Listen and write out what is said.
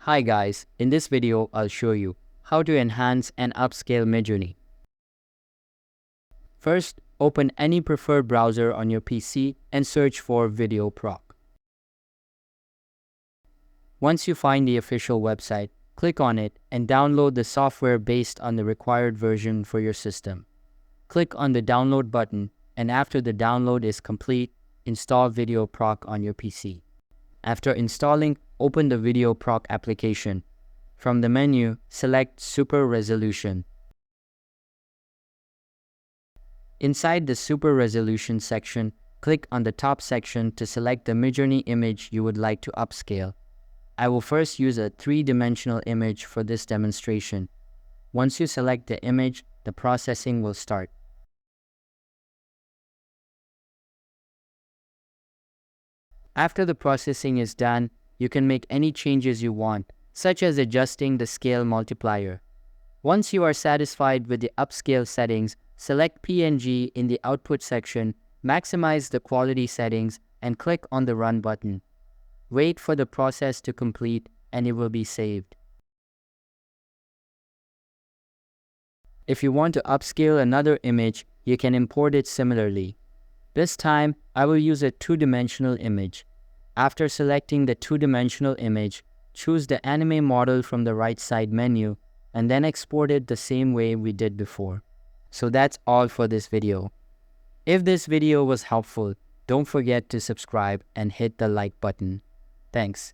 Hi guys, in this video I'll show you how to enhance and upscale Midjourney. First, open any preferred browser on your PC and search for Video Proc. Once you find the official website, click on it and download the software based on the required version for your system. Click on the download button, and after the download is complete, install Video Proc on your PC. After installing, open the Video Proc application. From the menu, select Super Resolution. Inside the Super Resolution section, click on the top section to select the Midjourney image you would like to upscale. I will first use a 3-dimensional image for this demonstration. Once you select the image, the processing will start. After the processing is done, you can make any changes you want, such as adjusting the scale multiplier. Once you are satisfied with the upscale settings, select PNG in the output section, maximize the quality settings, and click on the Run button. Wait for the process to complete and it will be saved. If you want to upscale another image, you can import it similarly. This time, I will use a 2-dimensional image. After selecting the 2-dimensional image, choose the anime model from the right side menu and then export it the same way we did before. So that's all for this video. If this video was helpful, don't forget to subscribe and hit the like button. Thanks.